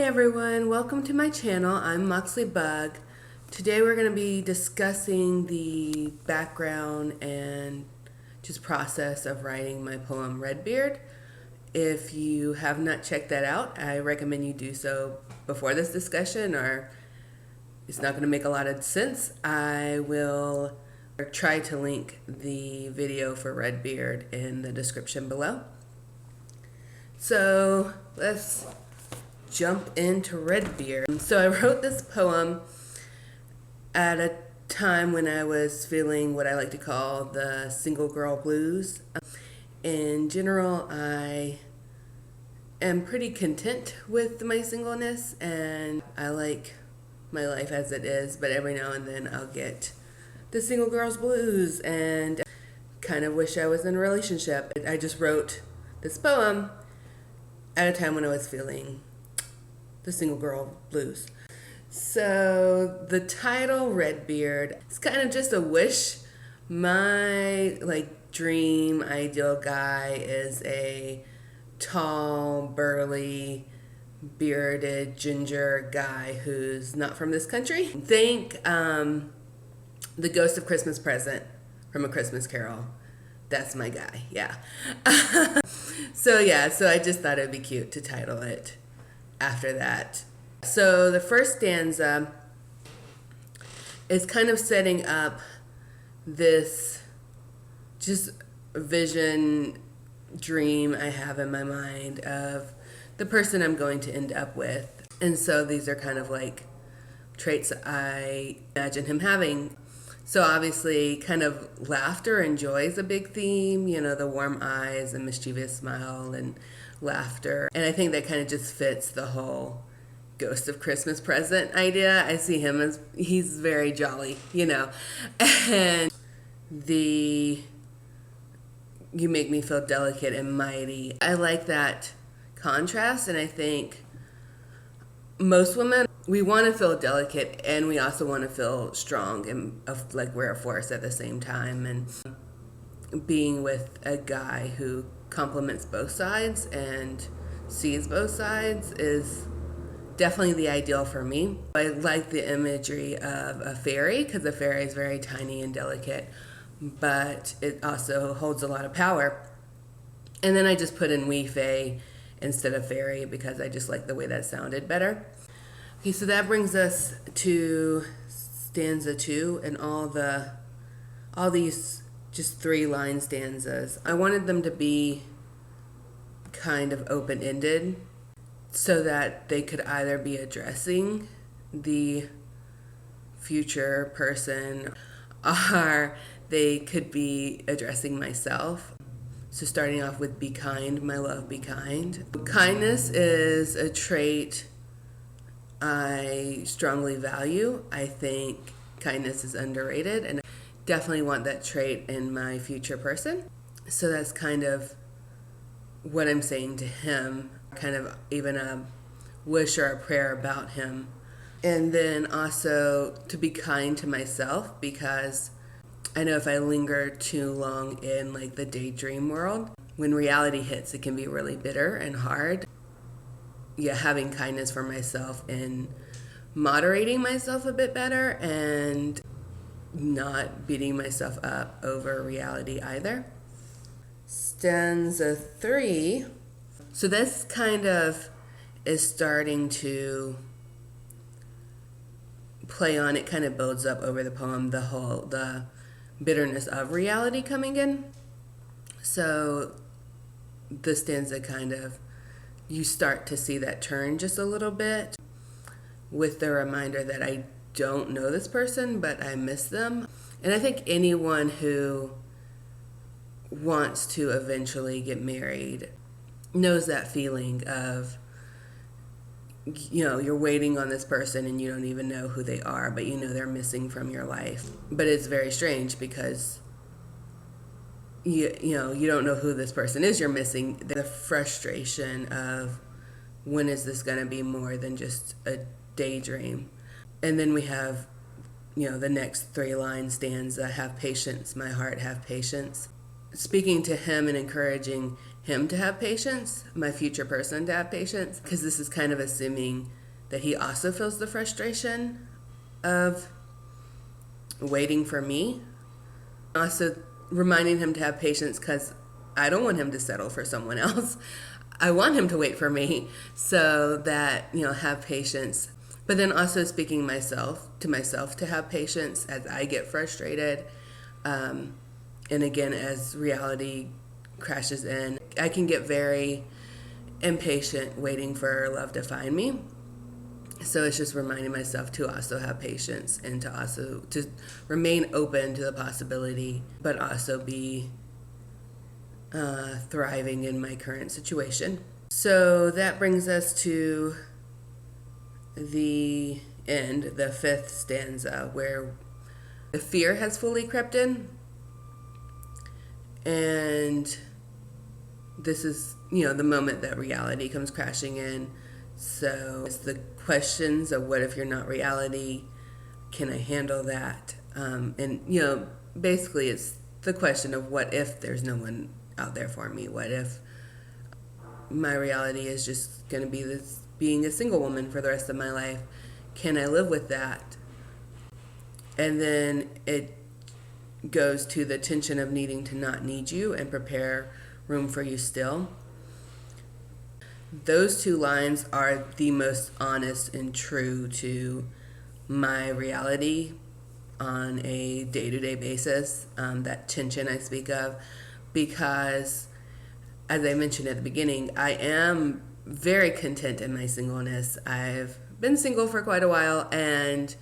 everyone, welcome to my channel. I'm Moxley Bug. Today we're going to be discussing the background and just process of writing my poem Redbeard. If you have not checked that out, I recommend you do so before this discussion, or it's not going to make a lot of sense. I will try to link the video for Redbeard in the description below. So let's jump into Redbeard. So I wrote this poem at a time when I was feeling what I like to call the single girl blues. In general, I am pretty content with my singleness and I like my life as it is, but every now and then I'll get the single girl's blues and kind of wish I was in a relationship. I just wrote this poem at a time when I was feeling the single girl blues. So the title Redbeard is kind of just a wish. My dream ideal guy is a tall, burly, bearded, ginger guy who's not from this country. Think the Ghost of Christmas Present from A Christmas Carol. That's my guy, yeah. So I just thought it'd be cute to title it after that. So the first stanza is kind of setting up this just vision, dream I have in my mind of the person I'm going to end up with. And so these are kind of like traits I imagine him having. So obviously kind of laughter and joy is a big theme, you know, the warm eyes and mischievous smile and laughter. And I think that kind of just fits the whole Ghost of Christmas Present idea. I see him as, he's very jolly, you know. And you make me feel delicate and mighty. I like that contrast, and I think most women, we want to feel delicate and we also want to feel strong and like we're a force at the same time. And being with a guy who compliments both sides and sees both sides is definitely the ideal for me. I like the imagery of a fairy because a fairy is very tiny and delicate, but it also holds a lot of power. And then I just put in wee fae instead of fairy because I just like the way that sounded better. Okay, so that brings us to stanza 2 and all these just 3-line stanzas. I wanted them to be kind of open-ended so that they could either be addressing the future person or they could be addressing myself. So starting off with be kind, my love, be kind. Kindness is a trait I strongly value. I think kindness is underrated and I definitely want that trait in my future person. So that's kind of what I'm saying to him, kind of even a wish or a prayer about him. And then also to be kind to myself, because I know if I linger too long in like the daydream world, when reality hits, it can be really bitter and hard. Yeah, having kindness for myself and moderating myself a bit better and not beating myself up over reality either. Stanza 3. So this kind of is starting to play on, it kind of builds up over the poem, the bitterness of reality coming in. So the stanza kind of, you start to see that turn just a little bit with the reminder that I don't know this person, but I miss them. And I think anyone who wants to eventually get married knows that feeling of, you know, you're waiting on this person and you don't even know who they are, but you know they're missing from your life. But it's very strange because you don't know who this person is you're missing. The frustration of when is this going to be more than just a daydream. And then we have, the next 3-line stanza, have patience, my heart, have patience. Speaking to him and encouraging him to have patience, my future person to have patience, because this is kind of assuming that he also feels the frustration of waiting for me. Also reminding him to have patience because I don't want him to settle for someone else. I want him to wait for me, so that, have patience. But then also speaking to myself to have patience as I get frustrated. And again, as reality crashes in, I can get very impatient waiting for love to find me. So it's just reminding myself to also have patience and to remain open to the possibility, but also be thriving in my current situation. So that brings us to the end, the fifth stanza, where the fear has fully crept in. And this is, the moment that reality comes crashing in. So it's the questions of what if you're not reality? Can I handle that? And, basically it's the question of what if there's no one out there for me? What if my reality is just going to be this being a single woman for the rest of my life? Can I live with that? And then it goes to the tension of needing to not need you and prepare room for you still. Those two lines are the most honest and true to my reality on a day-to-day basis, that tension I speak of, because as I mentioned at the beginning, I am very content in my singleness. I've been single for quite a while, and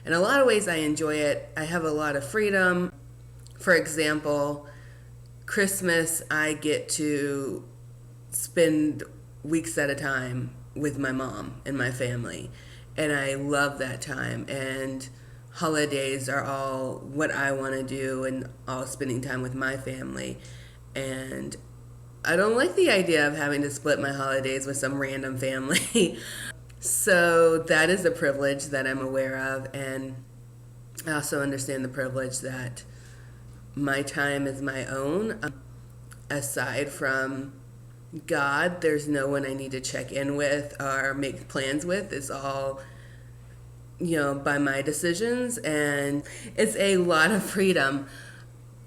in a lot of ways I enjoy it. I have a lot of freedom. For example, Christmas, I get to spend weeks at a time with my mom and my family, and I love that time. And holidays are all what I want to do, and all spending time with my family. And I don't like the idea of having to split my holidays with some random family. So that is a privilege that I'm aware of, and I also understand the privilege that my time is my own. Aside from God, there's no one I need to check in with or make plans with. It's all, by my decisions, and it's a lot of freedom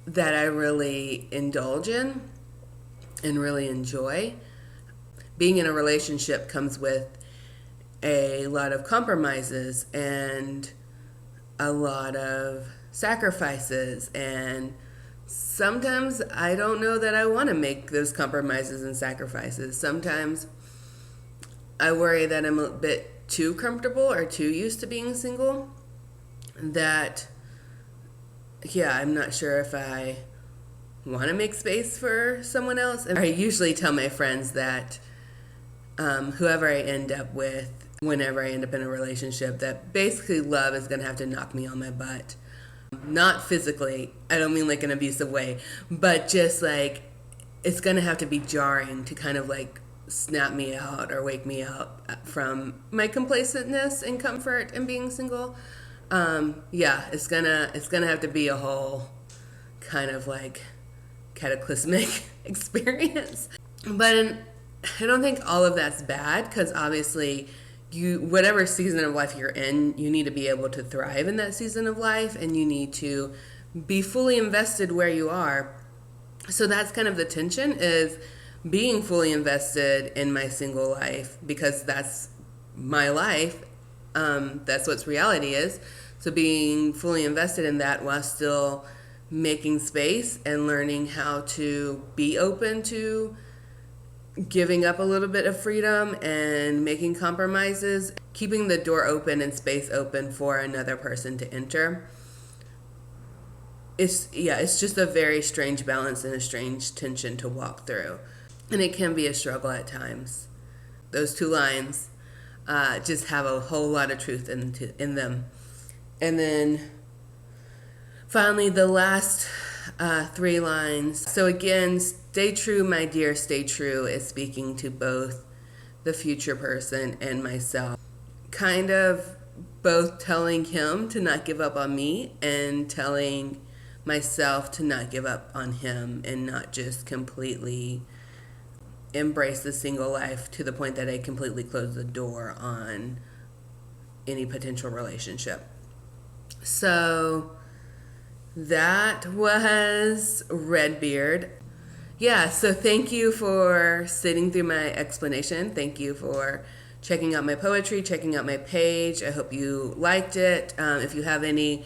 that I really indulge in and really enjoy. Being in a relationship comes with a lot of compromises and a lot of sacrifices, and sometimes I don't know that I want to make those compromises and sacrifices. Sometimes I worry that I'm a bit too comfortable or too used to being single, that I'm not sure if I want to make space for someone else. And I usually tell my friends that whoever I end up with, whenever I end up in a relationship, that basically love is going to have to knock me on my butt. Not physically, I don't mean like an abusive way, but just like it's going to have to be jarring to kind of like snap me out or wake me out from my complacentness and comfort and being single. It's gonna have to be a whole kind of like cataclysmic experience. But I don't think all of that's bad, because obviously whatever season of life you're in, you need to be able to thrive in that season of life, and you need to be fully invested where you are. So that's kind of the tension, is being fully invested in my single life, because that's my life. That's what reality is. So being fully invested in that while still making space and learning how to be open to giving up a little bit of freedom and making compromises, keeping the door open and space open for another person to enter. It's just a very strange balance and a strange tension to walk through. And it can be a struggle at times. Those two lines just have a whole lot of truth in them. And then finally, the last 3 lines. So again, stay true, my dear, stay true is speaking to both the future person and myself. Kind of both telling him to not give up on me and telling myself to not give up on him, and not just completely embrace the single life to the point that I completely close the door on any potential relationship. So that was Redbeard. Yeah, so thank you for sitting through my explanation. Thank you for checking out my poetry, checking out my page. I hope you liked it. If you have any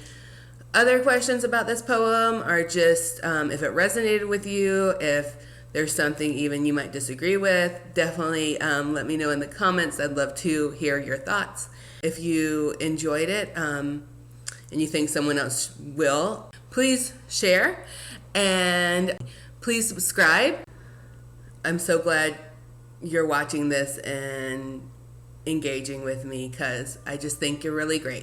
other questions about this poem, or just if it resonated with you, if there's something even you might disagree with, definitely let me know in the comments. I'd love to hear your thoughts. If you enjoyed it and you think someone else will, please share and please subscribe. I'm so glad you're watching this and engaging with me, because I just think you're really great.